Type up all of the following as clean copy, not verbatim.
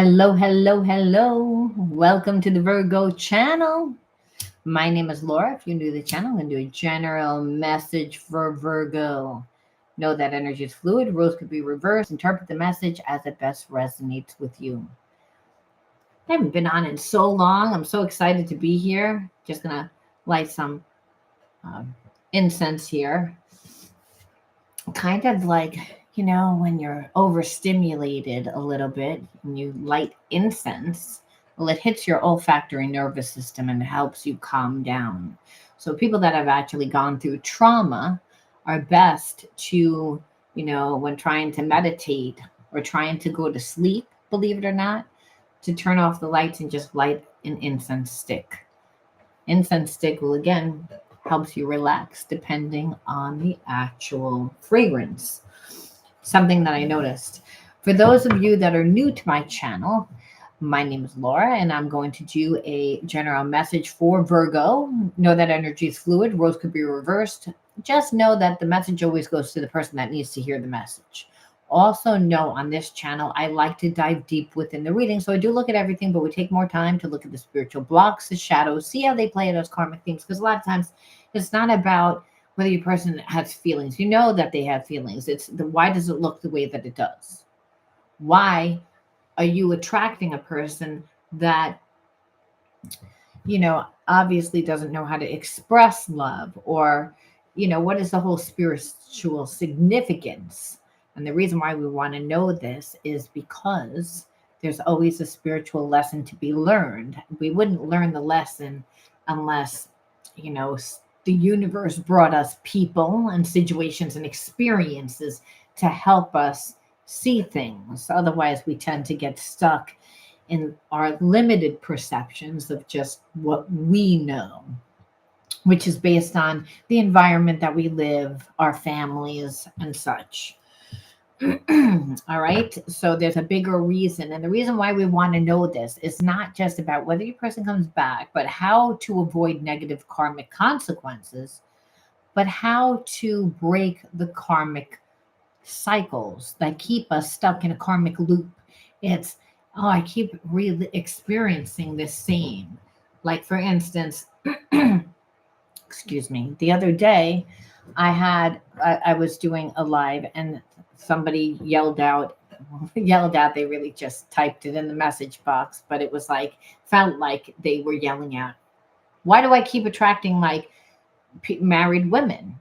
Hello, hello, hello. Welcome to the Virgo Channel. My name is Laura. If you're new to the channel, I'm going to do a general message for Virgo. Know that energy is fluid, roles could be reversed. Interpret the message as it best resonates with you. I haven't been on in so long. I'm so excited to be here. Just going to light some um, incense here. Kind of like, when you're overstimulated a little bit and you light incense, well, it hits your olfactory nervous system and helps you calm down. So people that have actually gone through trauma are best to, when trying to meditate or trying to go to sleep, believe it or not, to turn off the lights and just light an incense stick. Incense stick will again helps you relax depending on the actual fragrance. Something that I noticed. For those of you that are new to my channel, my name is Laura, and I'm going to do a general message for Virgo. Know that energy is fluid, roles could be reversed. Just know that the message always goes to the person that needs to hear the message. Also know on this channel, I like to dive deep within the reading. So I do look at everything, but we take more time to look at the spiritual blocks, the shadows, see how they play those karmic themes. Because a lot of times it's not about whether your person has feelings. You know that they have feelings. It's why does it look the way that it does? Why are you attracting a person that, obviously doesn't know how to express love? Or, what is the whole spiritual significance? And the reason why we want to know this is because there's always a spiritual lesson to be learned. We wouldn't learn the lesson unless, the universe brought us people and situations and experiences to help us see things. Otherwise, we tend to get stuck in our limited perceptions of just what we know, which is based on the environment that we live, our families, and such. All right. So there's a bigger reason. And the reason why we want to know this is not just about whether your person comes back, but how to avoid negative karmic consequences, but how to break the karmic cycles that keep us stuck in a karmic loop. It's, oh, I keep experiencing this same. Like, for instance, excuse me, the other day I was doing a live and somebody yelled out. They really just typed it in the message box, but it was like, felt like they were yelling out, why do I keep attracting like married women?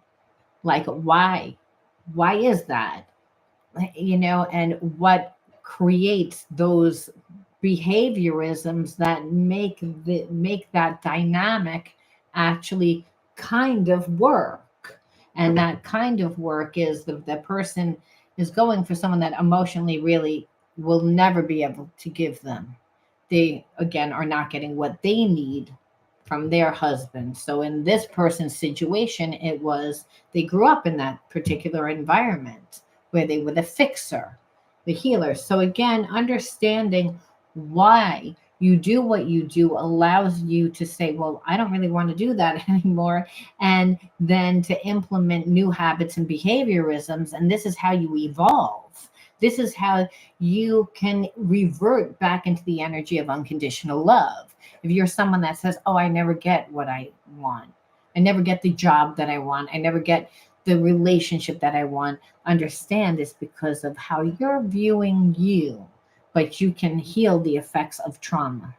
Like, why is that? And what creates those behaviorisms that make that dynamic actually kind of work. And that kind of work is the person is going for someone that emotionally really will never be able to give them. They again are not getting what they need from their husband. So in this person's situation, it was they grew up in that particular environment where they were the fixer, the healer. So again, understanding why you do what you do allows you to say, well, I don't really want to do that anymore. And then to implement new habits and behaviorisms. And this is how you evolve. This is how you can revert back into the energy of unconditional love. If you're someone that says, oh, I never get what I want, I never get the job that I want, I never get the relationship that I want, understand it's because of how you're viewing you. But you can heal the effects of trauma.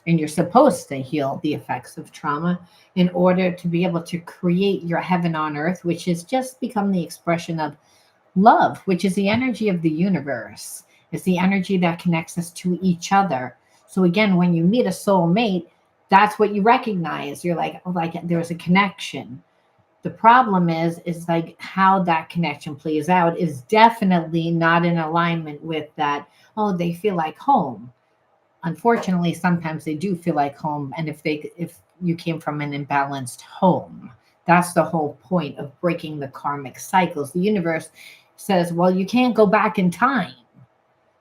And you're supposed to heal the effects of trauma in order to be able to create your heaven on earth, which has just become the expression of love, which is the energy of the universe. It's the energy that connects us to each other. So again, when you meet a soulmate, that's what you recognize. You're like, oh, like there's a connection. The problem is like how that connection plays out is definitely not in alignment with that. Oh, they feel like home. Unfortunately, sometimes they do feel like home. And if you came from an imbalanced home, that's the whole point of breaking the karmic cycles. The universe says, well, you can't go back in time.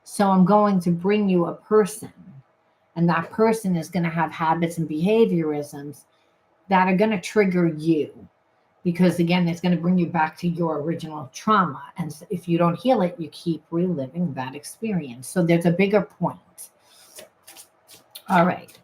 So I'm going to bring you a person. And that person is going to have habits and behaviorisms that are going to trigger you. Because again, it's going to bring you back to your original trauma. And if you don't heal it, you keep reliving that experience. So there's a bigger point. All right.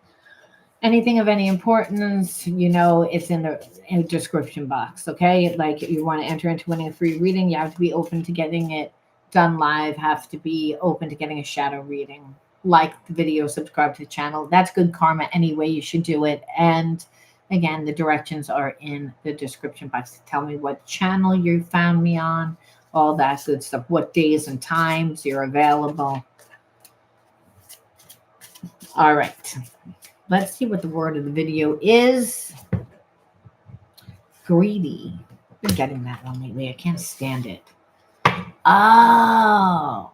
Anything of any importance, you know, it's in the description box. Okay. Like you want to enter into winning a free reading, you have to be open to getting it done live, have to be open to getting a shadow reading. Like the video, subscribe to the channel. That's good karma anyway. You should do it. And again, the directions are in the description box. Tell me what channel you found me on, all that good stuff, what days and times you're available. All right. Let's see what the word of the video is. Greedy. I've been getting that one lately. I can't stand it. Oh,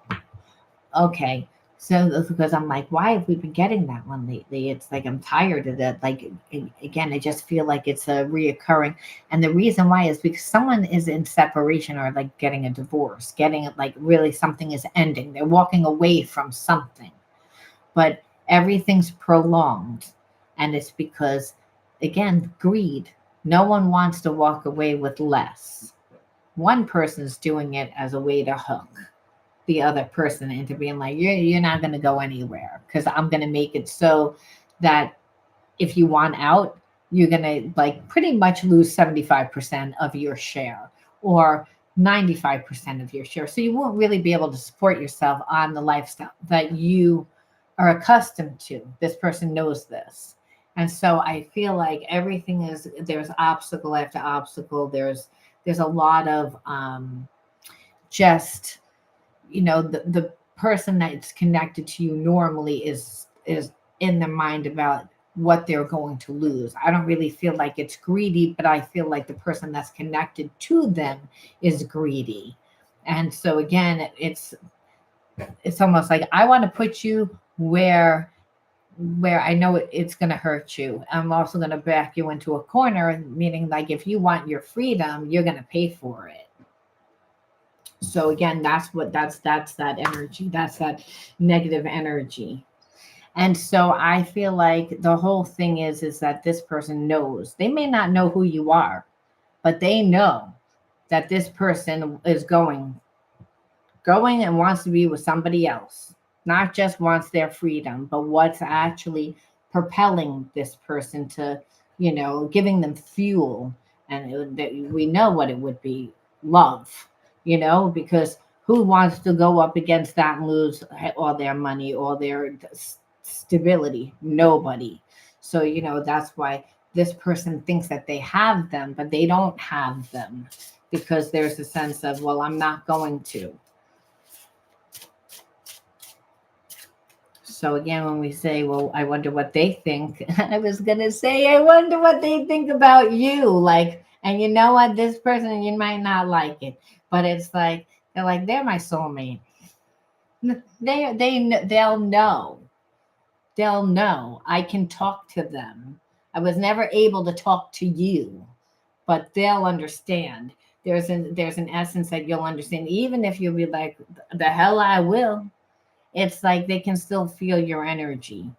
okay. So that's because I'm like, why have we been getting that one lately? It's like I'm tired of that. Like again, I just feel like it's a reoccurring. And the reason why is because someone is in separation or like getting a divorce, getting it like really something is ending. They're walking away from something. But everything's prolonged. And it's because, again, greed. No one wants to walk away with less. One person's doing it as a way to hook the other person into being like, you're not going to go anywhere because I'm going to make it so that if you want out, you're going to like pretty much lose 75% of your share or 95% of your share. So you won't really be able to support yourself on the lifestyle that you are accustomed to. This person knows this. And so I feel like everything is, there's obstacle after obstacle. There's a lot of just, you know, the person that's connected to you normally is in their mind about what they're going to lose. I don't really feel like it's greedy, but I feel like the person that's connected to them is greedy. And so again, it's almost like I want to put you where I know it's going to hurt you. I'm also going to back you into a corner, meaning like if you want your freedom, you're going to pay for it. So again, that's that energy. That's that negative energy. And so I feel like the whole thing is that this person knows. They may not know who you are, but they know that this person is going and wants to be with somebody else. Not just wants their freedom, but what's actually propelling this person to, you know, giving them fuel. And we know what it would be, love, you know, because who wants to go up against that and lose all their money, all their stability? Nobody. So, you know, that's why this person thinks that they have them, but they don't have them because there's a sense of, well, I'm not going to. So again, when we say, well, I wonder what they think, I was going to say, I wonder what they think about you. Like, and you know what, this person, you might not like it, but it's like, they're my soulmate. They'll know. They'll know. I can talk to them. I was never able to talk to you, but they'll understand. There's an essence that you'll understand, even if you'll be like, the hell I will. It's like they can still feel your energy.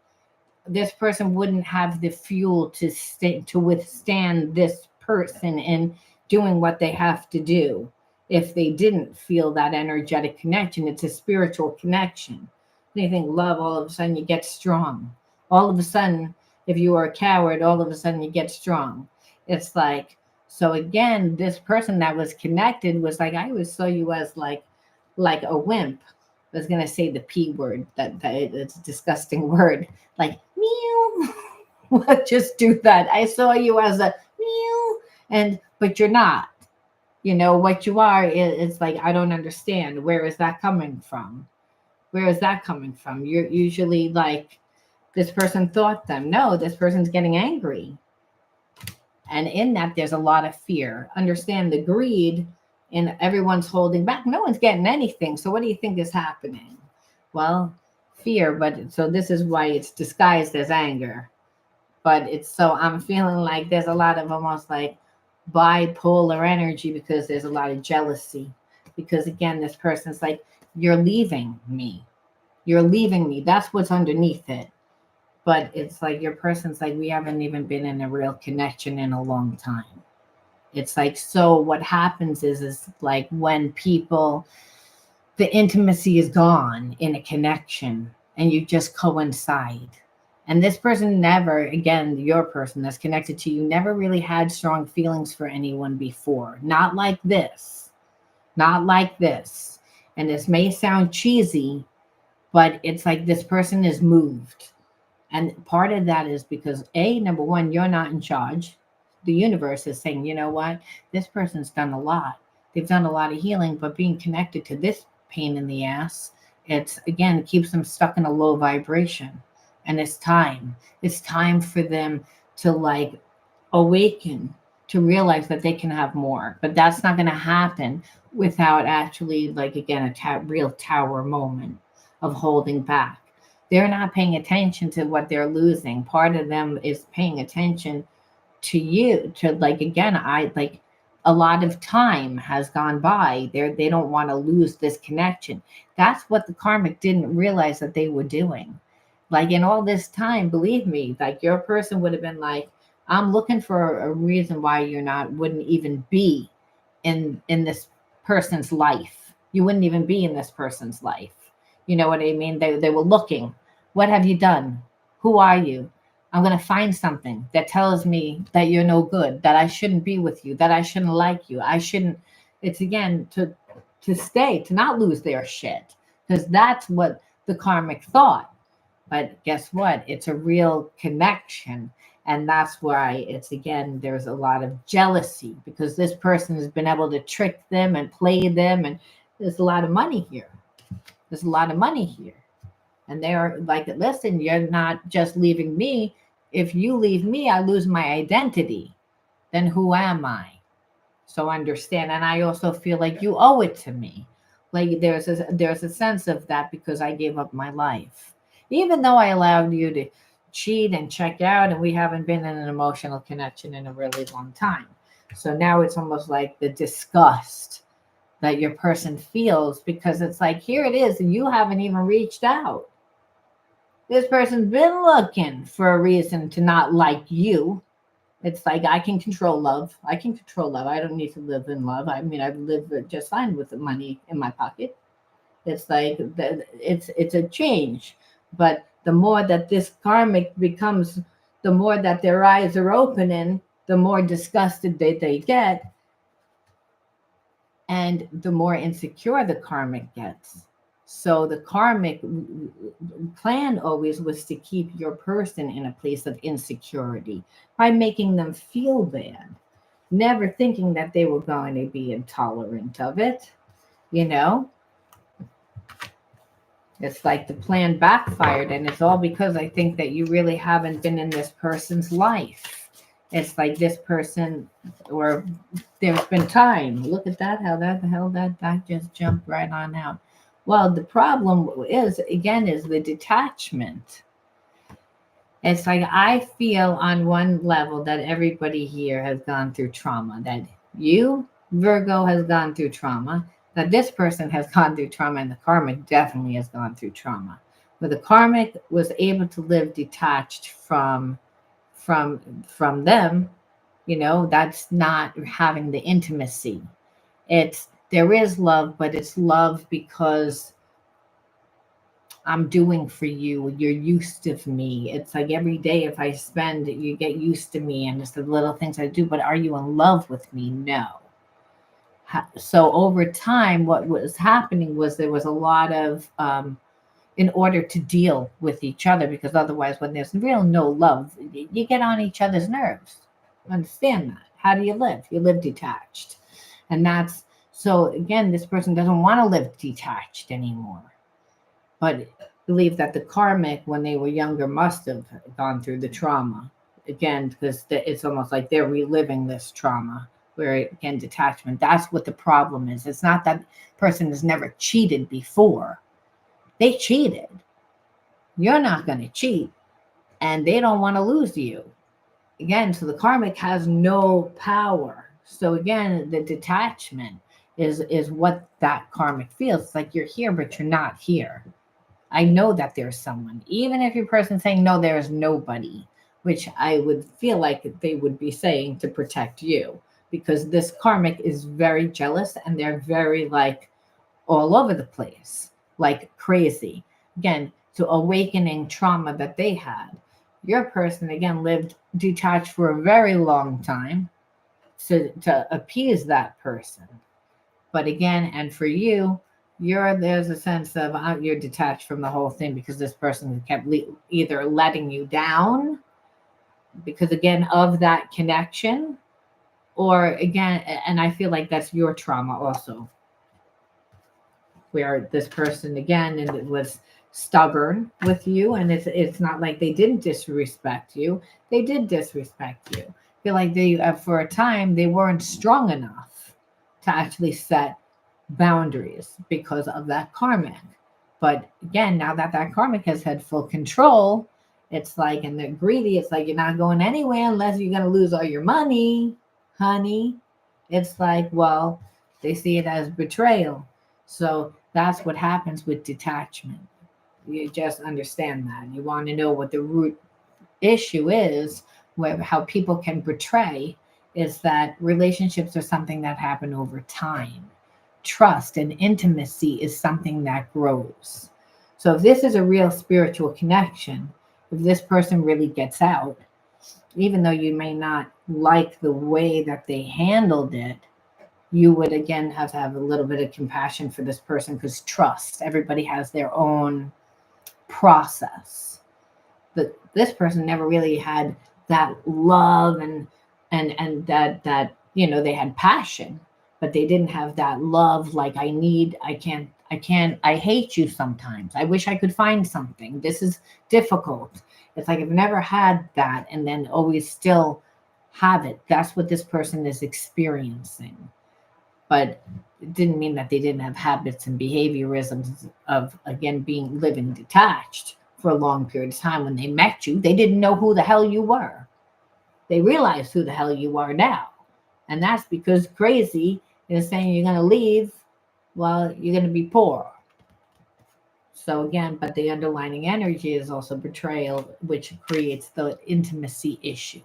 This person wouldn't have the fuel to withstand this person and doing what they have to do if they didn't feel that energetic connection. It's a spiritual connection. Anything love, all of a sudden you get strong. All of a sudden, if you are a coward, all of a sudden you get strong. It's like, so again, this person that was connected was like, I always saw you as like a wimp. I was gonna say the P word. That it's a disgusting word. Like meow. Just do that. I saw you as a meow, but you're not. You know what you are. It's like I don't understand. Where is that coming from? Where is that coming from? You're usually like this person thought them. No, this person's getting angry, and in that there's a lot of fear. Understand the greed. And everyone's holding back. No one's getting anything. So what do you think is happening? Well, fear, but so this is why it's disguised as anger. But it's so I'm feeling like there's a lot of almost like bipolar energy because there's a lot of jealousy. Because again, this person's like, you're leaving me. You're leaving me. That's what's underneath it. But it's like your person's like, we haven't even been in a real connection in a long time. It's like, so what happens is like when people, the intimacy is gone in a connection and you just coincide. And this person never, again, your person that's connected to you, never really had strong feelings for anyone before. Not like this. Not like this. And this may sound cheesy, but it's like this person is moved. And part of that is because, number one, you're not in charge. The universe is saying, you know what? This person's done a lot. They've done a lot of healing, but being connected to this pain in the ass, it's, again, it keeps them stuck in a low vibration. And it's time. It's time for them to like awaken, to realize that they can have more. But that's not going to happen without actually, like, again, a real tower moment of holding back. They're not paying attention to what they're losing. Part of them is paying attention to you, to, like, again, I like, a lot of time has gone by. They don't want to lose this connection. That's what the karmic didn't realize that they were doing. Like, in all this time, believe me, like, your person would have been like, I'm looking for a reason why wouldn't even be in this person's life. You wouldn't even be in this person's life. You know what I mean? They were looking. What have you done? Who are you? I'm going to find something that tells me that you're no good, that I shouldn't be with you, that I shouldn't like you. I shouldn't. It's, again, to stay, to not lose their shit, because that's what the karmic thought. But guess what? It's a real connection. And that's why it's, again, there's a lot of jealousy, because this person has been able to trick them and play them. And there's a lot of money here. There's a lot of money here. And they're like, listen, you're not just leaving me. If you leave me, I lose my identity. Then who am I? So understand. And I also feel like you owe it to me. Like, there's a sense of that, because I gave up my life. Even though I allowed you to cheat and check out, and we haven't been in an emotional connection in a really long time. So now it's almost like the disgust that your person feels, because it's like, here it is, and you haven't even reached out. This person's been looking for a reason to not like you. It's like, I can control love. I can control love. I don't need to live in love. I mean, I live just fine with the money in my pocket. It's like, it's a change. But the more that this karmic becomes, the more that their eyes are opening, the more disgusted they get. And the more insecure the karmic gets. So the karmic plan always was to keep your person in a place of insecurity by making them feel bad, never thinking that they were going to be intolerant of it. You know, it's like the plan backfired, and it's all because I think that you really haven't been in this person's life. It's like this person, or there's been time. Look at that, how that the hell that just jumped right on out. Well, the problem is, again, is the detachment. It's like, I feel on one level that everybody here has gone through trauma, that you, Virgo, has gone through trauma, that this person has gone through trauma, and the karmic definitely has gone through trauma. But the karmic was able to live detached from them. You know, that's not having the intimacy. There is love, but it's love because I'm doing for you. You're used to me. It's like, every day if I spend, you get used to me, and it's the little things I do. But are you in love with me? No. So over time, what was happening was there was a lot of, in order to deal with each other, because otherwise, when there's real no love, you get on each other's nerves. Understand that. How do you live? You live detached. And that's, so again, this person doesn't want to live detached anymore. But believe that the karmic, when they were younger, must have gone through the trauma. Again, because it's almost like they're reliving this trauma, where, again, detachment. That's what the problem is. It's not that person has never cheated before. They cheated. You're not going to cheat. And they don't want to lose you. Again, so the karmic has no power. So again, the detachment is what that karmic feels. It's like, you're here, but you're not here. I know that there's someone. Even if your person's saying, no, there is nobody, which I would feel like they would be saying to protect you, because this karmic is very jealous, and they're very, like, all over the place, like crazy. Again, to awakening trauma that they had. Your person, again, lived detached for a very long time to appease that person. But again, and for you, there's a sense of you're detached from the whole thing because this person kept either letting you down because, again, of that connection, or again, and I feel like that's your trauma also, where this person again and it was stubborn with you, and it's not like they didn't disrespect you. They did disrespect you. I feel like they for a time they weren't strong enough to actually set boundaries because of that karmic. But again, now that that karmic has had full control, it's like, and they're greedy, it's like you're not going anywhere unless you're going to lose all your money, honey. It's like, well, they see it as betrayal. So that's what happens with detachment. You just understand that. You want to know what the root issue is, where how people can betray, is that relationships are something that happen over time. Trust and intimacy is something that grows. So if this is a real spiritual connection, if this person really gets out, even though you may not like the way that they handled it, you would again have to have a little bit of compassion for this person, because trust, everybody has their own process. But this person never really had that love and that they had passion, but they didn't have that love. Like, I can't, I hate you sometimes, I wish I could find something, this is difficult. It's like I've never had that, and then always still have it. That's what this person is experiencing. But it didn't mean that they didn't have habits and behaviorisms of, again, being living detached for a long period of time. When they met you, they didn't know who the hell you were. They realize who the hell you are now. And that's because crazy is saying you're going to leave, well, you're going to be poor. So again, but the underlying energy is also betrayal, which creates the intimacy issue,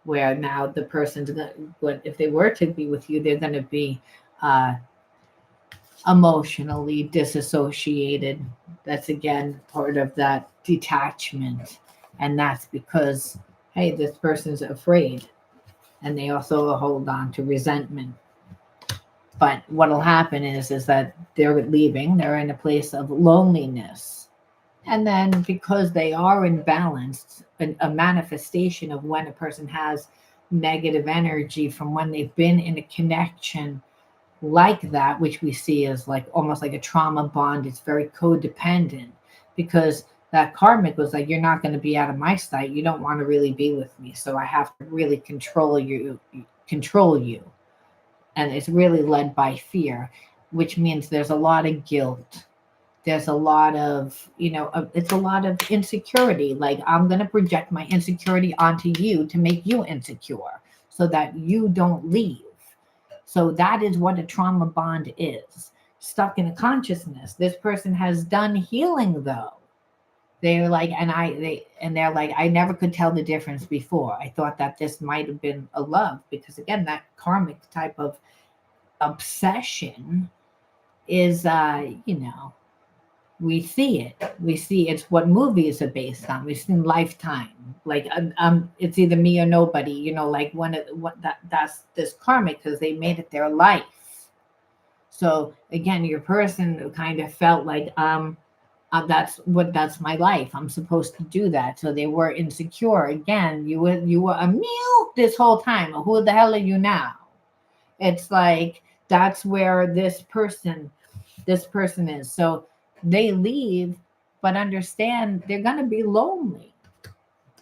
where now the person's going to, if they were to be with you, they're going to be uh, emotionally disassociated. That's again part of that detachment. And that's because, hey, this person's afraid, and they also hold on to resentment. But what'll happen is that they're leaving, they're in a place of loneliness. And then because they are imbalanced, a manifestation of when a person has negative energy from when they've been in a connection like that, which we see as like almost like a trauma bond. It's very codependent, because that karmic was like, you're not going to be out of my sight. You don't want to really be with me. So I have to really control you. And it's really led by fear, which means there's a lot of guilt. There's a lot of, it's a lot of insecurity. Like, I'm going to project my insecurity onto you to make you insecure so that you don't leave. So that is what a trauma bond is. Stuck in a consciousness. This person has done healing though. They're like, they're like, I never could tell the difference before. I thought that this might have been a love, because again, that karmic type of obsession is, we see it. We see it's what movies are based on. We've seen Lifetime. Like, it's either me or nobody. Like that's this karmic, because they made it their life. So again, your person kind of felt like, that's my life. I'm supposed to do that. So they were insecure. Again, you were a mule this whole time. Who the hell are you now? It's like that's where this person is. So they leave, but understand they're going to be lonely.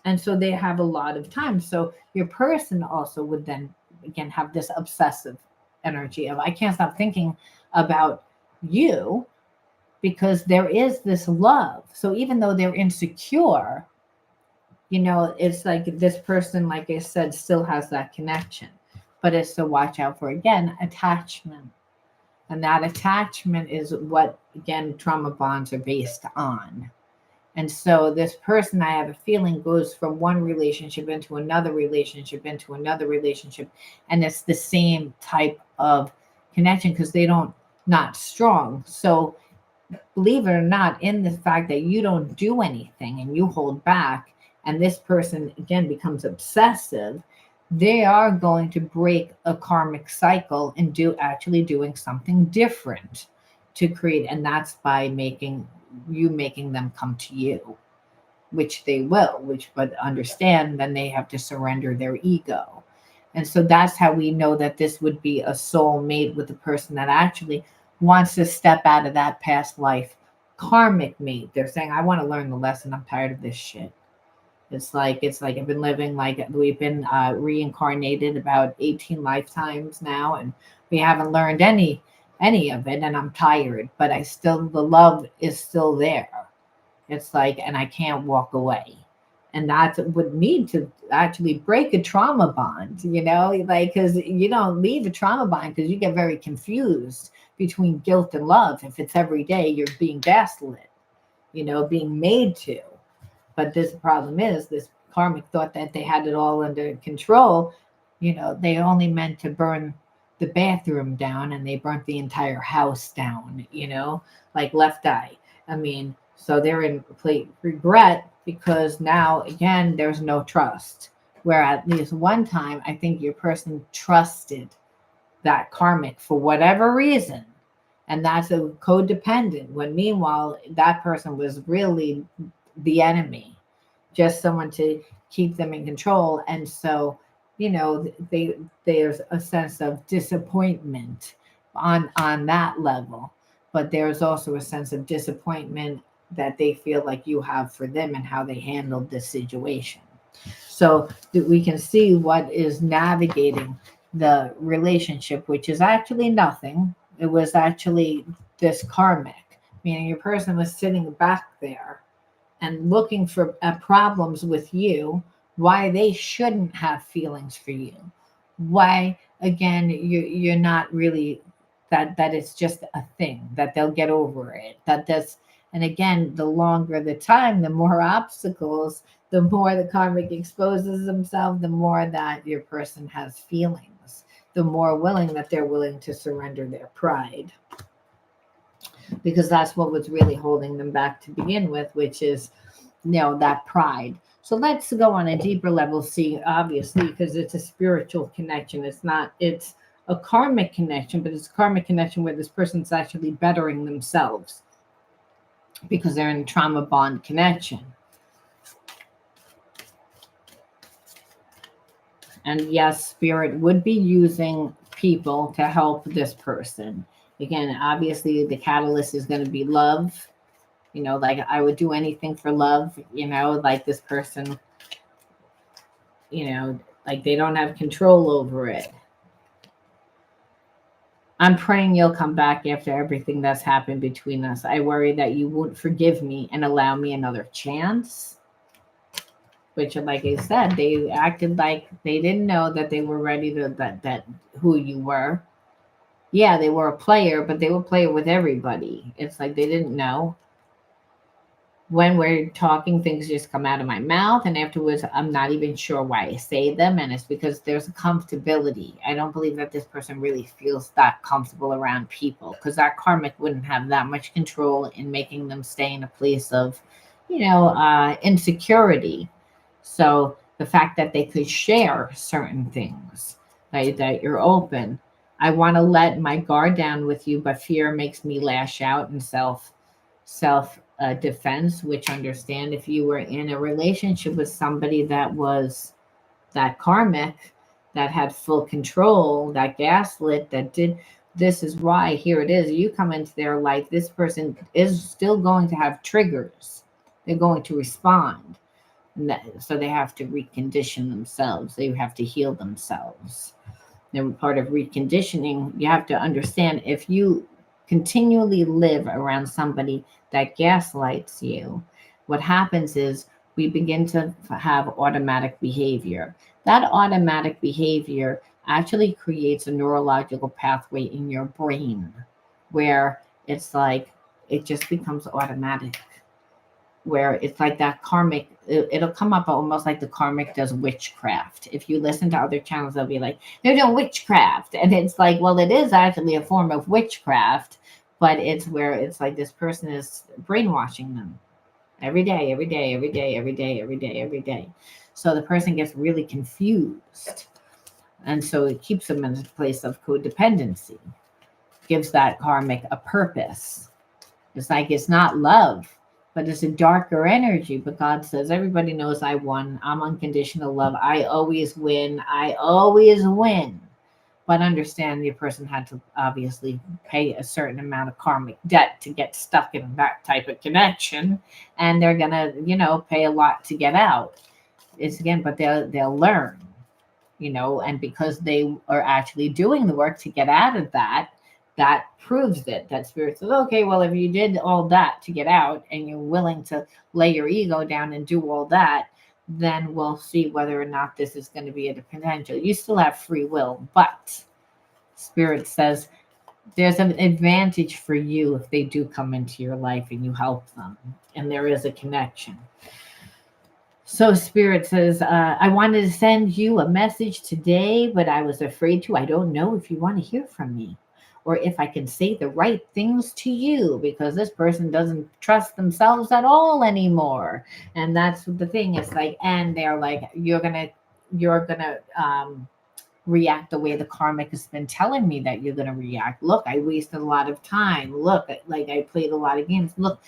And so they have a lot of time. So your person also would then again have this obsessive energy of, I can't stop thinking about you, because there is this love. So even though they're insecure, it's like this person, like I said, still has that connection. But it's to watch out for, again, attachment. And that attachment is what, again, trauma bonds are based on. And so this person, I have a feeling, goes from one relationship into another relationship into another relationship. And it's the same type of connection, because they don't, not strong. So believe it or not, in the fact that you don't do anything and you hold back, and this person again becomes obsessive, they are going to break a karmic cycle and doing something different to create. And that's by making them come to you, which they will, but understand then they have to surrender their ego. And so that's how we know that this would be a soul mate with the person that actually wants to step out of that past life karmic mate. They're saying, I want to learn the lesson. I'm tired of this shit. It's like I've been living, like we've been reincarnated about 18 lifetimes now, and we haven't learned any of it, and I'm tired, but the love is still there. It's like, and I can't walk away. And that would need to actually break a trauma bond, like, because you don't leave a trauma bond because you get very confused between guilt and love. If it's every day, you're being gaslit, being made to. But this problem is this karmic thought that they had it all under control. They only meant to burn the bathroom down and they burnt the entire house down, like Left Eye. I mean, so they're in complete regret because now, again, there's no trust. Where at least one time, I think your person trusted that karmic for whatever reason. And that's a codependent, when meanwhile, that person was really the enemy, just someone to keep them in control. And so, there's a sense of disappointment on that level. But there's also a sense of disappointment that they feel like you have for them and how they handled this situation. So we can see what is navigating the relationship, which is actually nothing. It was actually this karmic, meaning your person was sitting back there and looking for problems with you, why they shouldn't have feelings for you, why again you're not really that it's just a thing that they'll get over it, and again, the longer the time, the more obstacles, the more the karmic exposes themselves, the more that your person has feelings, the more they're willing to surrender their pride, because that's what was really holding them back to begin with, which is that pride. So let's go on a deeper level, see, obviously, because it's a spiritual connection. It's a karmic connection, but it's a karmic connection where this person's actually bettering themselves because they're in trauma bond connection. And yes, spirit would be using people to help this person. Again, obviously, the catalyst is going to be love. Like I would do anything for love, like this person, like they don't have control over it. I'm praying you'll come back after everything that's happened between us. I worry that you won't forgive me and allow me another chance. Which, like I said, they acted like they didn't know that they were ready to that who you were. Yeah, they were a player, but they were a player with everybody. It's like they didn't know. When we're talking, things just come out of my mouth, and afterwards, I'm not even sure why I say them, and it's because there's a comfortability. I don't believe that this person really feels that comfortable around people, because our karmic wouldn't have that much control in making them stay in a place of, insecurity. So the fact that they could share certain things, right, that you're open. I want to let my guard down with you, but fear makes me lash out and self defense, which understand if you were in a relationship with somebody that was that karmic, that had full control, that gaslit, that did, this is why, here it is, you come into their life, this person is still going to have triggers. They're going to respond. So they have to recondition themselves. They have to heal themselves. And part of reconditioning, you have to understand, if you continually live around somebody that gaslights you, what happens is we begin to have automatic behavior. That automatic behavior actually creates a neurological pathway in your brain where it's like it just becomes automatic, where it's like that karmic, it'll come up almost like the karmic does witchcraft. If you listen to other channels, they'll be like, they're doing witchcraft. And it's like, well, it is actually a form of witchcraft, but it's where it's like this person is brainwashing them. every day, every day, every day, every day, every day, every day. So the person gets really confused. And so it keeps them in a place of codependency, gives that karmic a purpose. It's like it's not love, but it's a darker energy. But God says, everybody knows I won. I'm unconditional love. I always win. I always win. But understand the person had to obviously pay a certain amount of karmic debt to get stuck in that type of connection. And they're going to, pay a lot to get out. It's again, but they'll learn, and because they are actually doing the work to get out of that, that proves it. That spirit says, okay, well, if you did all that to get out and you're willing to lay your ego down and do all that, then we'll see whether or not this is going to be a potential. You still have free will, but spirit says there's an advantage for you if they do come into your life and you help them, and there is a connection. So Spirit says, I wanted to send you a message today, but I was afraid to. I don't know if you want to hear from me or if I can say the right things to you, because this person doesn't trust themselves at all anymore. And that's the thing. It's like, and they're like, you're gonna react the way the karmic has been telling me that you're going to react. Look, I wasted a lot of time. Look, like I played a lot of games. Look,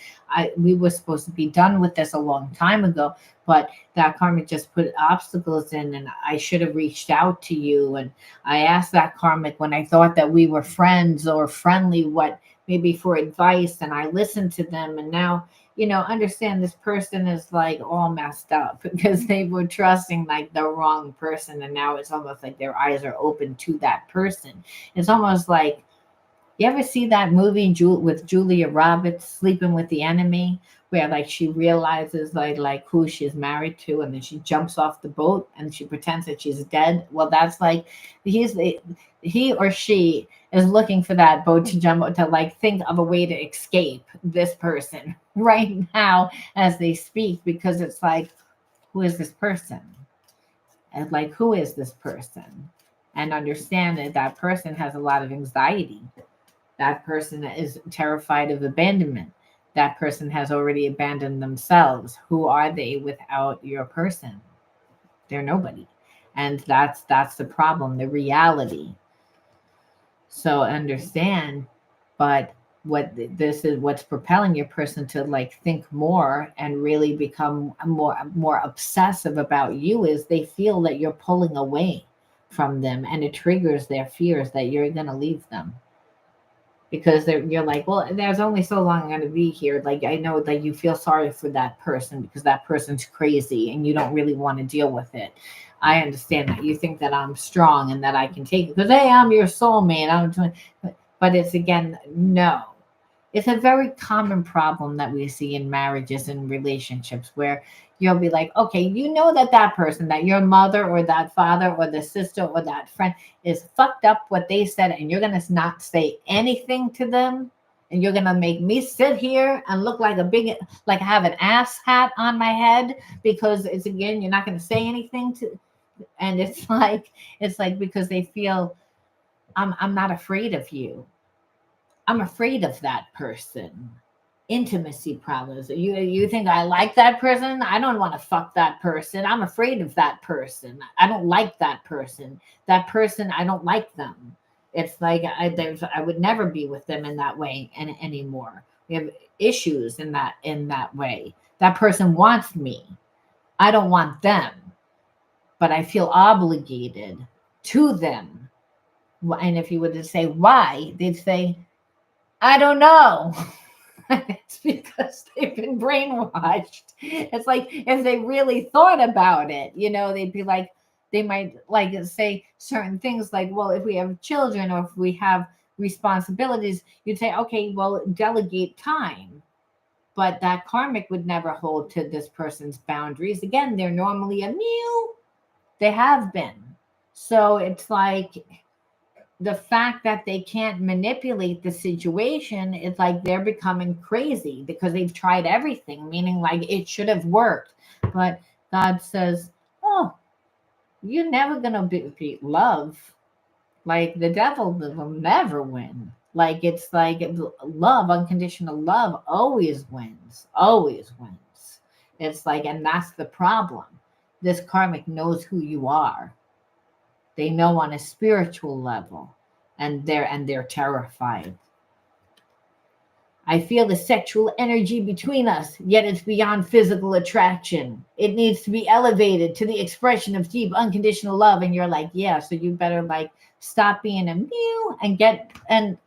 we were supposed to be done with this a long time ago, but that karmic just put obstacles in, and I should have reached out to you. And I asked that karmic when I thought that we were friends or friendly, what maybe for advice, and I listened to them, and now understand this person is like all messed up because they were trusting like the wrong person. And now it's almost like their eyes are open to that person. It's almost like, you ever see that movie with Julia Roberts, Sleeping with the Enemy, where like she realizes like who she's married to, and then she jumps off the boat and she pretends that she's dead. Well, that's like he or she is looking for that boat to jump to like think of a way to escape this person right now as they speak, because it's like, who is this person? And like, who is this person? And understand that that person has a lot of anxiety. That person is terrified of abandonment. That person has already abandoned themselves. Who are they without your person? They're nobody. And that's the problem, the reality. So understand, but this is what's propelling your person to like think more and really become more obsessive about you, is they feel that you're pulling away from them, and it triggers their fears that you're going to leave them, because you're like, well, there's only so long I'm going to be here. Like, I know that you feel sorry for that person because that person's crazy and you don't really want to deal with it. I understand that you think that I'm strong and that I can take it because, hey, I'm your soulmate. But it's again, no. It's a very common problem that we see in marriages and relationships where you'll be like, okay, you know that person, that your mother or that father or the sister or that friend is fucked up what they said, and you're going to not say anything to them. And you're going to make me sit here and look like like I have an ass hat on my head because it's, again, you're not going to say anything to, and it's like because they feel I'm not afraid of you. I'm afraid of that person. Intimacy problems. You think I like that person? I don't want to fuck that person. I'm afraid of that person. I don't like that person. That person, I don't like them. It's like I would never be with them in that way anymore. We have issues in that way. That person wants me. I don't want them, but I feel obligated to them. And if you were to say why, they'd say, I don't know. It's because they've been brainwashed. It's like if they really thought about it, they'd be like, they might like say certain things like, well, if we have children or if we have responsibilities, you'd say, okay, well, delegate time. But that karmic would never hold to this person's boundaries. Again, they're normally a mew. They have been. So it's like, the fact that they can't manipulate the situation, it's like they're becoming crazy because they've tried everything, meaning like it should have worked. But God says, oh, you're never going to be love. Like the devil will never win. Like it's like love, unconditional love always wins, always wins. It's like, and that's the problem. This karmic knows who you are. They know on a spiritual level, and they're terrified. I feel the sexual energy between us, yet it's beyond physical attraction. It needs to be elevated to the expression of deep, unconditional love. And you're like, yeah, so you better like stop being a mew and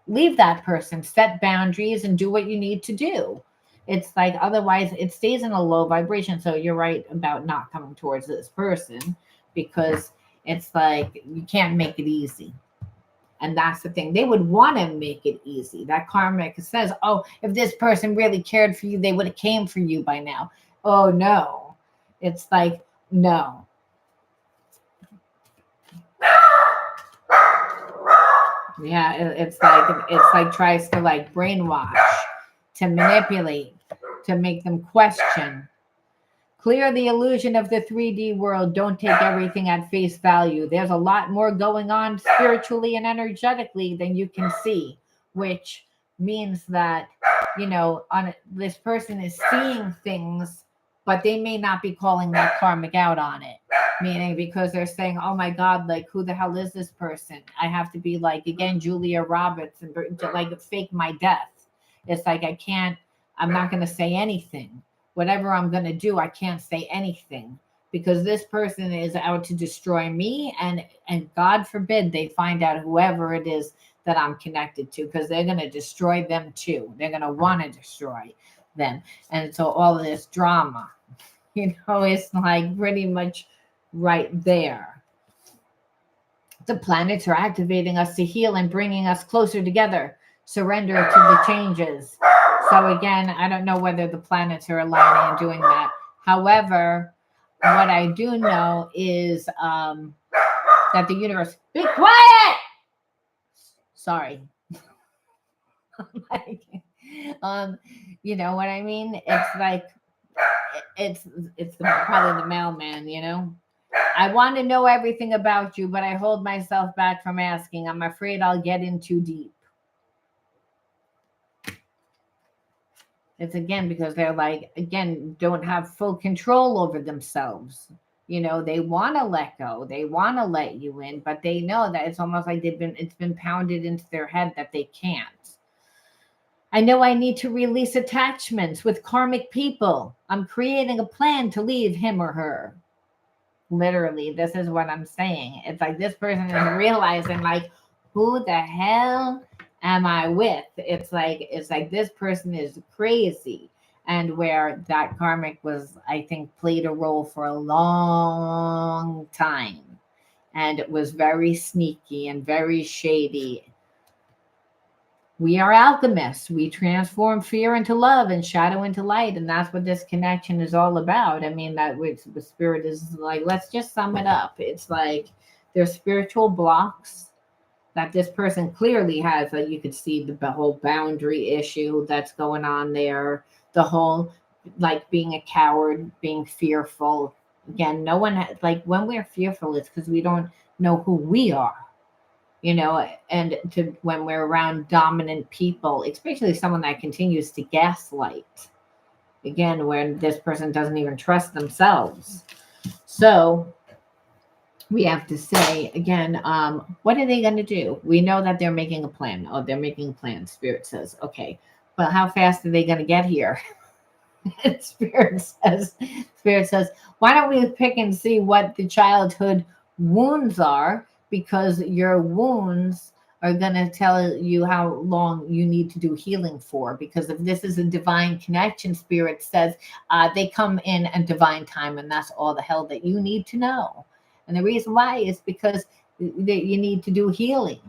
leave that person, set boundaries and do what you need to do. It's like, otherwise it stays in a low vibration. So you're right about not coming towards this person, because it's like, you can't make it easy. And that's the thing. They would want to make it easy. That karmic says, oh, if this person really cared for you, they would have came for you by now. Oh, no. It's like, no. Yeah, it's like tries to like brainwash, to manipulate, to make them question. Clear the illusion of the 3D world. Don't take everything at face value. There's a lot more going on spiritually and energetically than you can see, which means that, this person is seeing things, but they may not be calling that karmic out on it. Meaning, because they're saying, oh my God, like, who the hell is this person? I have to be like, again, Julia Roberts, and to like fake my death. It's like, I'm not going to say anything. Whatever I'm going to do, I can't say anything, because this person is out to destroy me. And God forbid they find out whoever it is that I'm connected to, because they're going to destroy them too. They're going to want to destroy them. And so all of this drama, it's like pretty much right there. The planets are activating us to heal and bringing us closer together. Surrender to the changes. So again, I don't know whether the planets are aligning and doing that. However, what I do know is that the universe, be quiet! Sorry. You know what I mean? It's like, it's probably the mailman, I want to know everything about you, but I hold myself back from asking. I'm afraid I'll get in too deep. It's again because they're like, again, don't have full control over themselves. They want to let go. They want to let you in, but they know that it's almost like it's been pounded into their head that they can't. I know I need to release attachments with karmic people. I'm creating a plan to leave him or her. Literally, this is what I'm saying. It's like this person is realizing, like, who the hell am I with? It's like this person is crazy. And where that karmic was, I think, played a role for a long time. And it was very sneaky and very shady. We are alchemists. We transform fear into love and shadow into light. And that's what this connection is all about. I mean, that which the spirit is like, let's just sum it up. It's like there's spiritual blocks that this person clearly has. That you could see the whole boundary issue that's going on there. The whole, like, being a coward, being fearful. Again, no one, like, when we're fearful, it's because we don't know who we are. And when we're around dominant people, especially someone that continues to gaslight, again, when this person doesn't even trust themselves. So we have to say, again, what are they going to do? We know that they're making a plan. Oh, they're making a plan. Spirit says, okay, well, how fast are they going to get here? Spirit says, why don't we pick and see what the childhood wounds are? Because your wounds are going to tell you how long you need to do healing for. Because if this is a divine connection, Spirit says they come in a divine time, and that's all the hell that you need to know. And the reason why is because you need to do healing.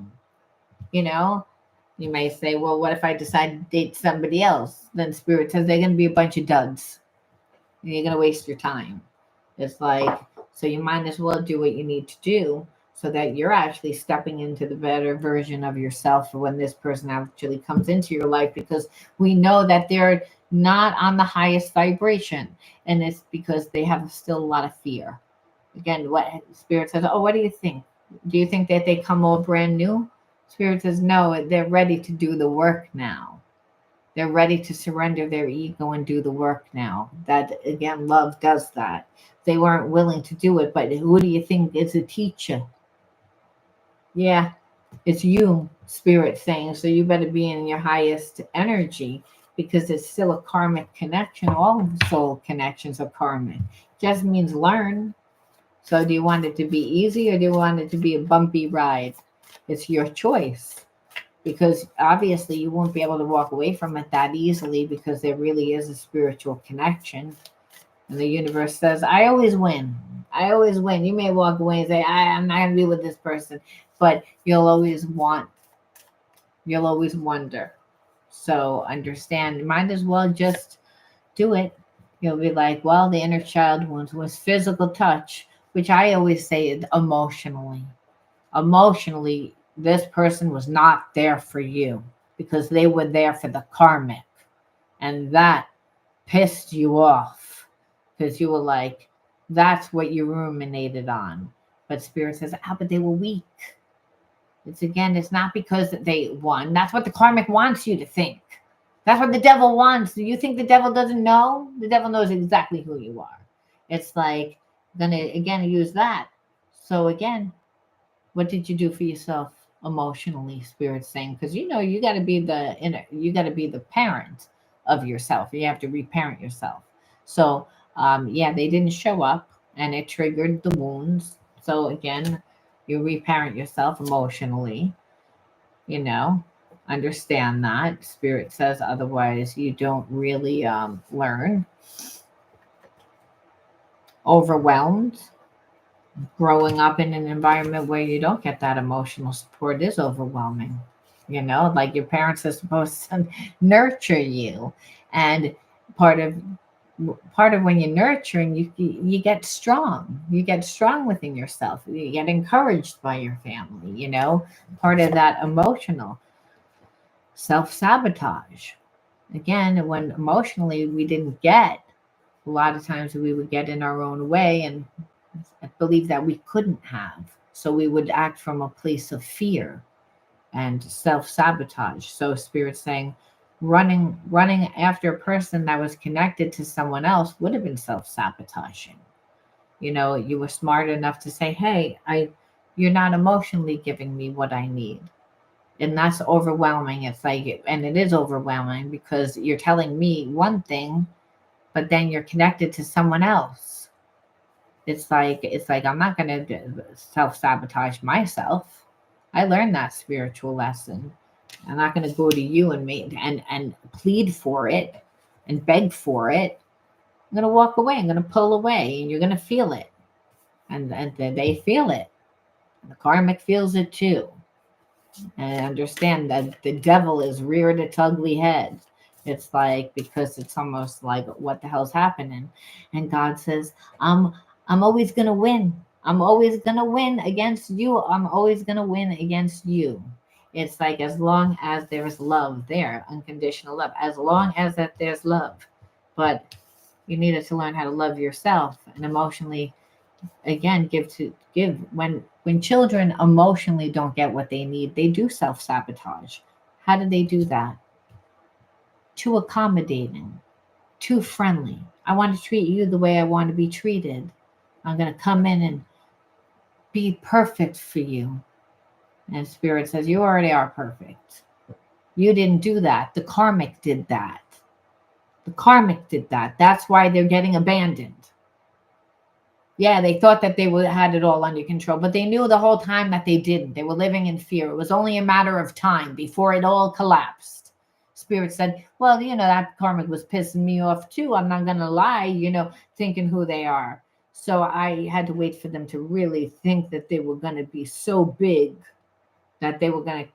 You may say, well, what if I decide to date somebody else? Then Spirit says they're going to be a bunch of duds. And you're going to waste your time. It's like, so you might as well do what you need to do, so that you're actually stepping into the better version of yourself for when this person actually comes into your life, because we know that they're not on the highest vibration. And it's because they have still a lot of fear. Again, what Spirit says, oh, what do you think? Do you think that they come all brand new? Spirit says, no, they're ready to do the work now. They're ready to surrender their ego and do the work now. That, again, love does that. They weren't willing to do it, but who do you think is a teacher? Yeah, it's you, spirit saying. So you better be in your highest energy, because it's still a karmic connection. All soul connections are karmic. Just means learn. So do you want it to be easy, or do you want it to be a bumpy ride? It's your choice, because obviously you won't be able to walk away from it that easily, because there really is a spiritual connection. And the universe says, I always win. I always win. You may walk away and say, I'm not going to be with this person, but you'll always wonder. So understand, might as well just do it. You'll be like, well, the inner child wounds was physical touch, which I always say is emotionally. Emotionally, this person was not there for you, because they were there for the karmic. And that pissed you off, because you were like, that's what you ruminated on. But Spirit says, but they were weak. It's not because they won. That's what the karmic wants you to think. That's what the devil wants. Do you think the devil doesn't know? The devil knows exactly who you are. It's like, gonna again use that. So again, what did you do for yourself emotionally? Spirit saying, because you got to be the parent of yourself. You have to reparent yourself. So they didn't show up, and it triggered the wounds. So again, you reparent yourself emotionally. Understand that. Spirit says otherwise you don't really learn. Overwhelmed. Growing up in an environment where you don't get that emotional support is overwhelming. Like your parents are supposed to nurture you, and part of when you're nurturing, you get strong. You get strong within yourself. You get encouraged by your family. Part of that emotional self-sabotage. Again, when emotionally we didn't get, a lot of times we would get in our own way and believe that we couldn't have. So we would act from a place of fear and self-sabotage. So Spirit's saying running after a person that was connected to someone else would have been self-sabotaging. You were smart enough to say, hey, you're not emotionally giving me what I need. And that's overwhelming. It's like, and it is overwhelming, because you're telling me one thing, but then you're connected to someone else. It's like I'm not going to self-sabotage myself. I learned that spiritual lesson. I'm not going to go to you and plead for it and beg for it. I'm going to walk away. I'm going to pull away, and you're going to feel it. And they feel it. And the karmic feels it too. And understand that the devil is reared its ugly head. It's like, because it's almost like, what the hell's happening? And God says, I'm always gonna win. I'm always gonna win against you. I'm always gonna win against you. It's like, as long as there's love there, unconditional love, as long as that there's love. But you needed to learn how to love yourself and emotionally, again, give. When children emotionally don't get what they need, they do self-sabotage. How do they do that? Too accommodating, too friendly. I want to treat you the way I want to be treated. I'm going to come in and be perfect for you. And Spirit says, you already are perfect. You didn't do that. The karmic did that. The karmic did that. That's why they're getting abandoned. Yeah, they thought that they had it all under control, but they knew the whole time that they didn't. They were living in fear. It was only a matter of time before it all collapsed. Spirit said, well, that karmic was pissing me off too. I'm not going to lie, thinking who they are. So I had to wait for them to really think that they were going to be so big that they were going to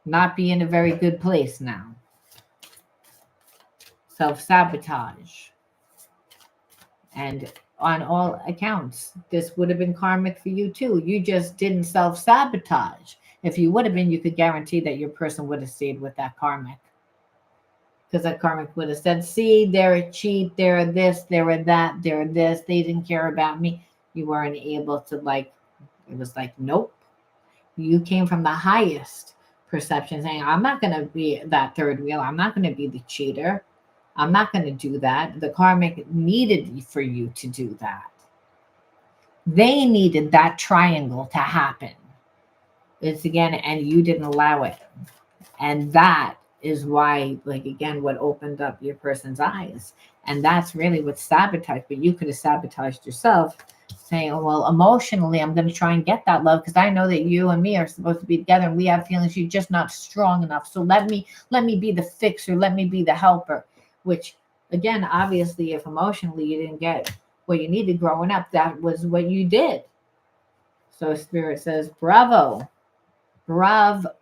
not be in a very good place now. Self-sabotage. And on all accounts, this would have been karmic for you too. You just didn't self-sabotage. If you would have been, you could guarantee that your person would have stayed with that karmic. Because that karmic would have said, see, they're a cheat, they're this, they're that, they're this, they didn't care about me. You weren't able to, it was like, nope. You came from the highest perception, saying, I'm not going to be that third wheel. I'm not going to be the cheater. I'm not going to do that. The karmic needed for you to do that. They needed that triangle to happen. It's again, and you didn't allow it. And that is why, like, again, what opened up your person's eyes. And that's really what sabotaged. But you could have sabotaged yourself, saying, oh, well, emotionally, I'm going to try and get that love because I know that you and me are supposed to be together and we have feelings. You're just not strong enough. So let me be the fixer. Let me be the helper. Which, again, obviously, if emotionally you didn't get what you needed growing up, that was what you did. So Spirit says, bravo. Bravo.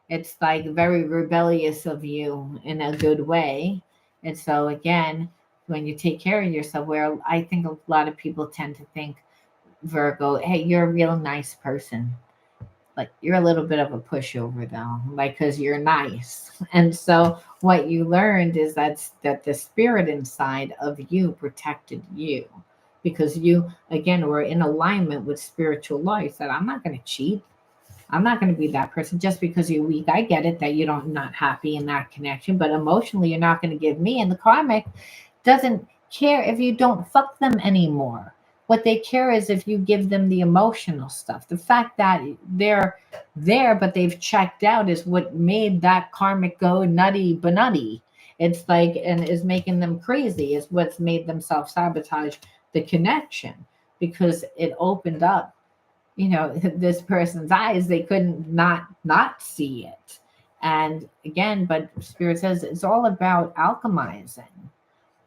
It's like very rebellious of you in a good way. And so again, when you take care of yourself, where I think a lot of people tend to think, Virgo, hey, you're a real nice person. Like, you're a little bit of a pushover though, like, because you're nice. And so what you learned is that the spirit inside of you protected you, because you, again, were in alignment with spiritual law. You said, I'm not going to cheat. I'm not going to be that person just because you're weak. I get it that you don't not happy in that connection, but emotionally you're not going to give me. And the karmic doesn't care if you don't fuck them anymore. What they care is if you give them the emotional stuff. The fact that they're there but they've checked out is what made that karmic go nutty banutty. It's like, and is making them crazy, is what's made them self-sabotage the connection, because it opened up, this person's eyes. They couldn't not see it. And again, but Spirit says it's all about alchemizing.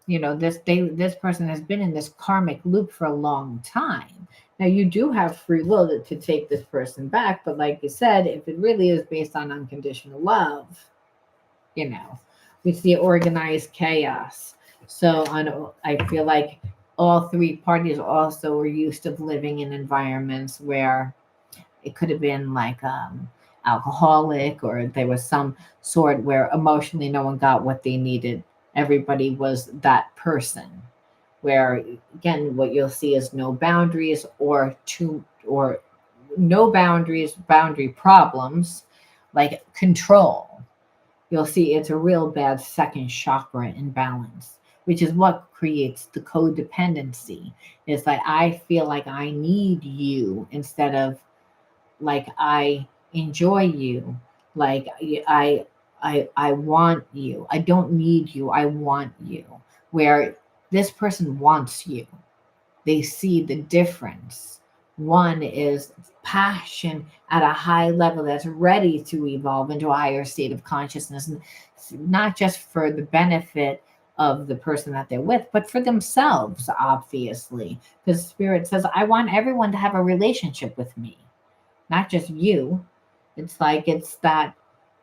This person has been in this karmic loop for a long time. Now you do have free will to take this person back, but like you said, if it really is based on unconditional love, we see organized chaos. So I feel like all three parties also were used to living in environments where it could have been like alcoholic, or there was some sort where emotionally no one got what they needed. Everybody was that person, where again, what you'll see is no boundaries, or no boundary problems, like control. You'll see it's a real bad second chakra imbalance, which is what creates the codependency. It's like, I feel like I need you instead of like I enjoy you. Like I want you. I don't need you. I want you. Where this person wants you. They see the difference. One is passion at a high level that's ready to evolve into a higher state of consciousness, and not just for the benefit of the person that they're with, but for themselves, obviously. Because Spirit says, I want everyone to have a relationship with me, not just you. It's like, it's that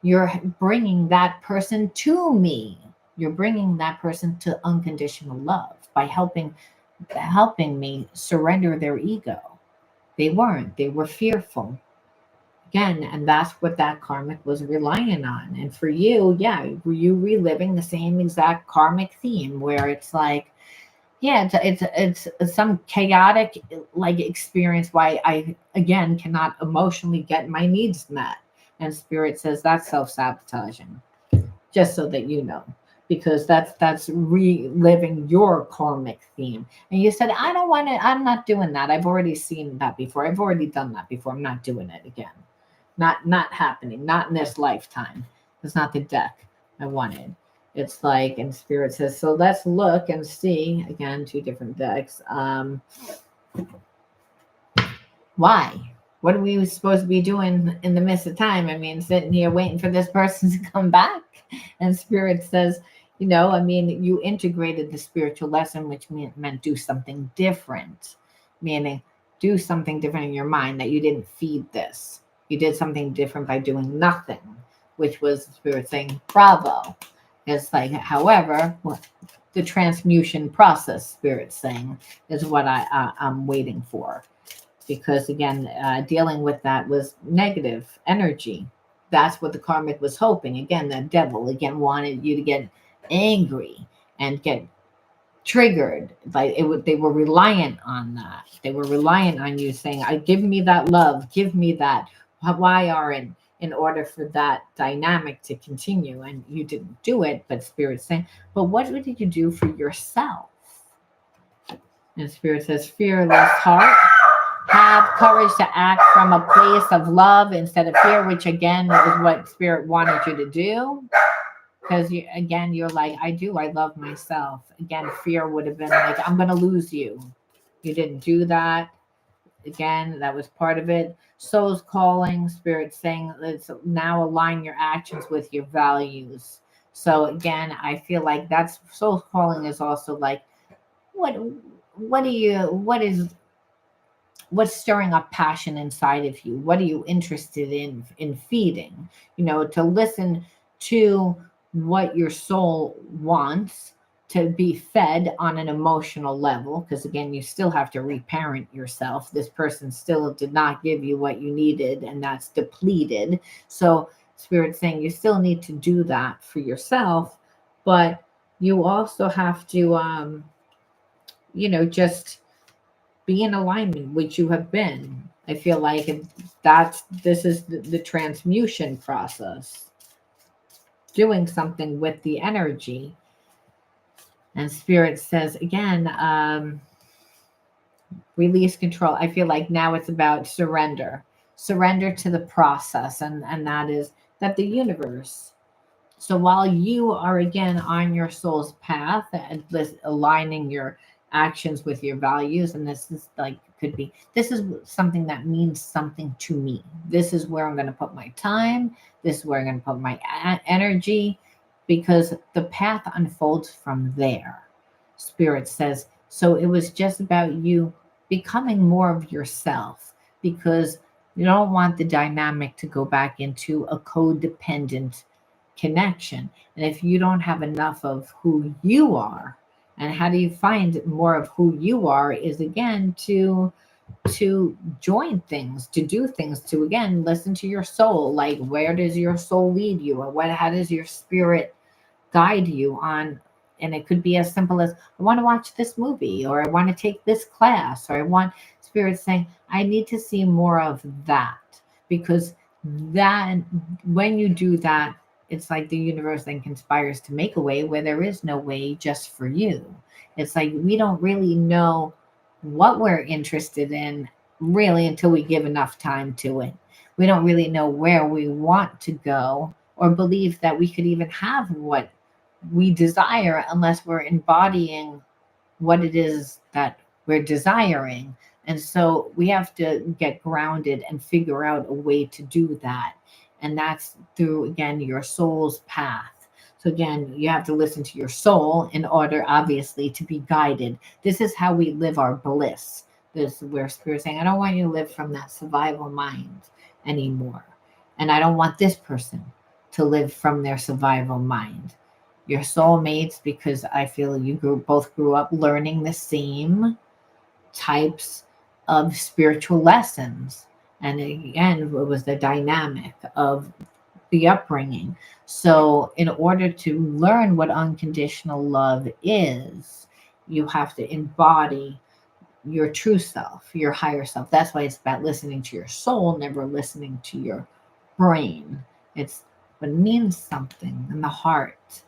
you're bringing that person to me. You're bringing that person to unconditional love by helping me surrender their ego. They weren't. They were fearful. Again, and that's what that karmic was relying on. And for you, yeah, were you reliving the same exact karmic theme, where it's like, yeah, it's some chaotic like experience why I again cannot emotionally get my needs met. And Spirit says that's self-sabotaging, just so that you know, because that's reliving your karmic theme. And you said, I don't want to, I'm not doing that. I've already seen that before. I've already done that before. I'm not doing it again. Not happening. Not in this lifetime. It's not the deck I wanted. It's like, and Spirit says, so let's look and see, again, two different decks. Why? What are we supposed to be doing in the midst of time? I mean, sitting here waiting for this person to come back. And Spirit says, you integrated the spiritual lesson, which meant do something different, meaning do something different in your mind, that you didn't feed this. You did something different by doing nothing, which was Spirit saying, bravo. It's like, however, the transmutation process, Spirit saying, is what I'm waiting for. Because again, dealing with that was negative energy. That's what the karmic was hoping. Again, the devil again wanted you to get angry and get triggered. Like they were reliant on that. They were reliant on you saying, give me that love, give me that. Why aren't in order for that dynamic to continue. And you didn't do it, but Spirit's saying, but what did you do for yourself? And Spirit says, fearless heart. Have courage to act from a place of love instead of fear, which again is what Spirit wanted you to do. Because you're like, I love myself. Again, fear would have been like, I'm going to lose you. You didn't do that. Again, that was part of it. Soul's calling, Spirit saying, let's now align your actions with your values. So again, I feel like that's soul's calling is also like, what's stirring up passion inside of you? What are you interested in feeding? To listen to what your soul wants to be fed on an emotional level, because again, you still have to reparent yourself. This person still did not give you what you needed, and that's depleted. So Spirit's saying you still need to do that for yourself, but you also have to just be in alignment, which you have been. I feel like this is the transmutation process, doing something with the energy. And Spirit says again, release control. I feel like now it's about surrender to the process, and that is that the universe. So while you are again on your soul's path and aligning your actions with your values, and this is like this is something that means something to me. This is where I'm going to put my time. This is where I'm going to put my energy, because the path unfolds from there. Spirit says, so it was just about you becoming more of yourself, because you don't want the dynamic to go back into a codependent connection. And if you don't have enough of who you are, and how do you find more of who you are is again to join things, to do things, to again listen to your soul. Like, where does your soul lead you, or how does your spirit guide you on? And it could be as simple as, I want to watch this movie, or I want to take this class, or I want Spirit saying, I need to see more of that. Because that, when you do that, it's like the universe then conspires to make a way where there is no way just for you. It's like we don't really know what we're interested in really until we give enough time to it. We don't really know where we want to go, or believe that we could even have what we desire, unless we're embodying what it is that we're desiring. And so we have to get grounded and figure out a way to do that. And that's through, again, your soul's path. So again, you have to listen to your soul in order, obviously, to be guided. This is how we live our bliss. This is where Spirit's saying, I don't want you to live from that survival mind anymore. And I don't want this person to live from their survival mind. Your soulmates, because I feel you both grew up learning the same types of spiritual lessons. And again, it was the dynamic of the upbringing. So in order to learn what unconditional love is, you have to embody your true self, your higher self. That's why it's about listening to your soul, never listening to your brain. It means something in the heart.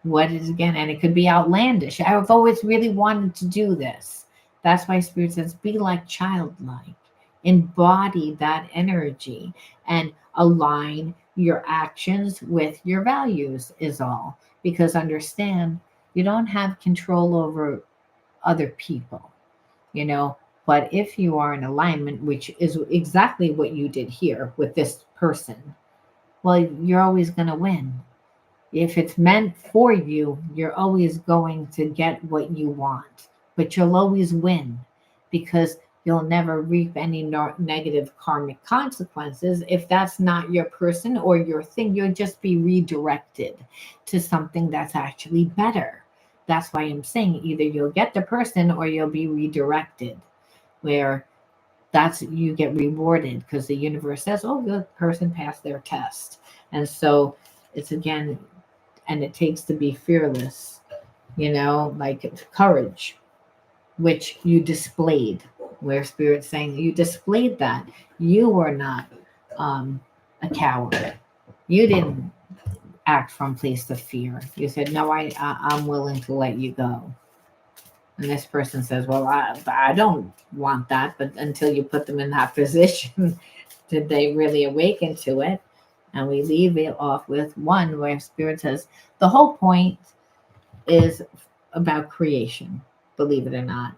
What is, again, and it could be outlandish. I've always really wanted to do this. That's why Spirit says, be like childlike. Embody that energy and align your actions with your values is all. Because understand, you don't have control over other people, but if you are in alignment, which is exactly what you did here with this person, well, you're always going to win. If it's meant for you, you're always going to get what you want, but you'll always win, because you'll never reap any negative karmic consequences. If that's not your person or your thing, you'll just be redirected to something that's actually better. That's why I'm saying either you'll get the person or you'll be redirected, where you get rewarded, because the universe says, oh, the person passed their test. And so it's, again, and it takes to be fearless, like courage, which you displayed, where Spirit's saying you displayed that. You were not a coward. You didn't act from place of fear. You said, no, I'm willing to let you go. And this person says, well, I don't want that. But until you put them in that position, did they really awaken to it? And we leave it off with one where Spirit says, the whole point is about creation, believe it or not,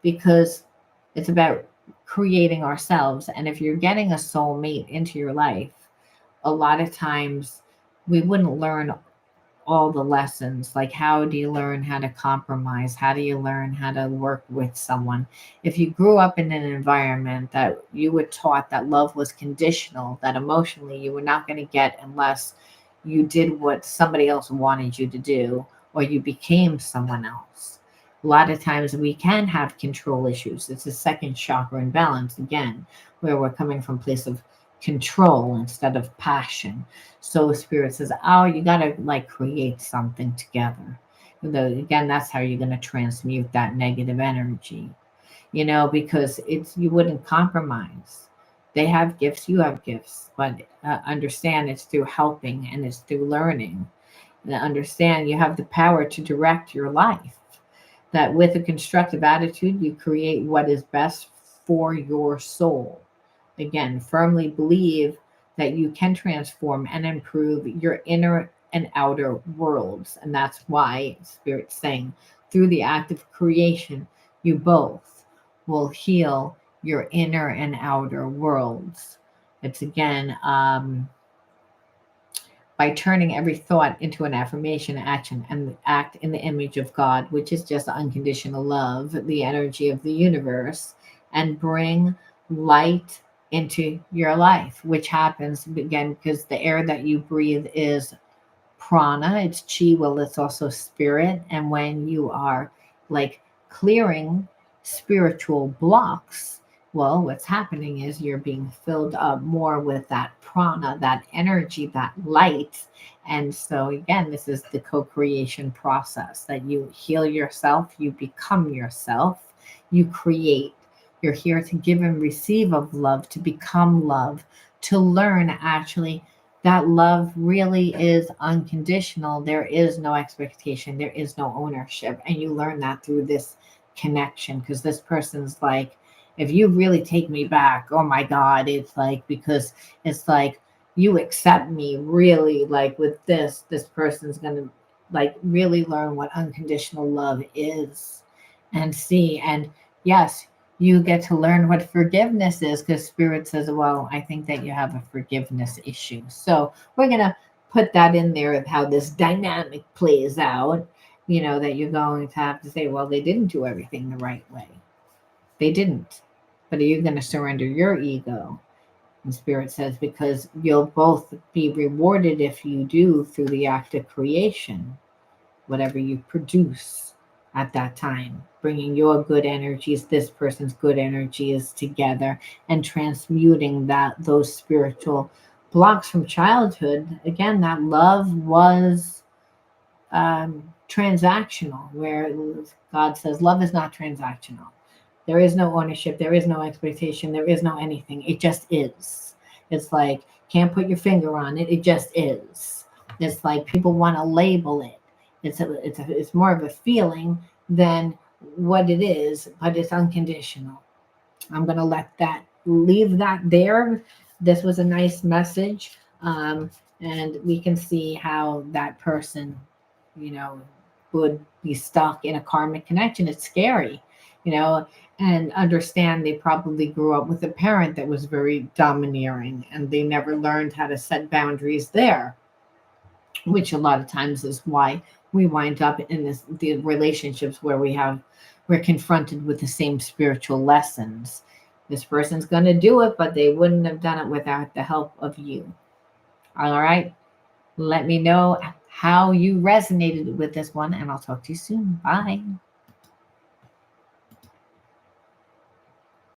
because it's about creating ourselves. And if you're getting a soulmate into your life, a lot of times we wouldn't learn all the lessons. Like, how do you learn how to compromise? How do you learn how to work with someone? If you grew up in an environment that you were taught that love was conditional, that emotionally you were not going to get unless you did what somebody else wanted you to do, or you became someone else. A lot of times we can have control issues. It's a second chakra imbalance again, where we're coming from a place of control instead of passion. So Spirit says, oh, you got to like create something together. Again, that's how you're going to transmute that negative energy, because you wouldn't compromise. They have gifts, you have gifts, but understand it's through helping and it's through learning. And understand you have the power to direct your life. That with a constructive attitude, you create what is best for your soul. Again, firmly believe that you can transform and improve your inner and outer worlds. And that's why Spirit's saying through the act of creation, you both will heal your inner and outer worlds. It's again, by turning every thought into an affirmation, action, and act in the image of God, which is just unconditional love, the energy of the universe, and bring light into your life, which happens again because the air that you breathe is prana, it's chi, well, it's also spirit. And when you are like clearing spiritual blocks, well, what's happening is you're being filled up more with that prana, that energy, that light. And so, again, this is the co creation process that you heal yourself, you become yourself, you create. You're here to give and receive of love, to become love, to learn actually that love really is unconditional. There is no expectation, there is no ownership. And you learn that through this connection because this person's like, if you really take me back, oh my God, it's like, because it's like you accept me really, like with this person's going to like really learn what unconditional love is and see. And yes, you get to learn what forgiveness is because Spirit says, well, I think that you have a forgiveness issue. So we're going to put that in there of how this dynamic plays out, that you're going to have to say, well, they didn't do everything the right way. They didn't. But are you going to surrender your ego? And Spirit says, because you'll both be rewarded if you do through the act of creation, whatever you produce at that time, bringing your good energies, this person's good energies together and transmuting those spiritual blocks from childhood. Again, that love was transactional, where God says love is not transactional. There is no ownership, there is no expectation, there is no anything. It just is. It's like, can't put your finger on it, it just is. It's like people want to label it. It's more of a feeling than what it is, but it's unconditional. I'm going to leave that there. This was a nice message. And we can see how that person, you know, would be stuck in a karmic connection. It's scary, and understand they probably grew up with a parent that was very domineering and they never learned how to set boundaries there, which a lot of times is why we wind up in the relationships where we're confronted with the same spiritual lessons. This person's going to do it, but they wouldn't have done it without the help of you. All right. Let me know how you resonated with this one, and I'll talk to you soon. Bye.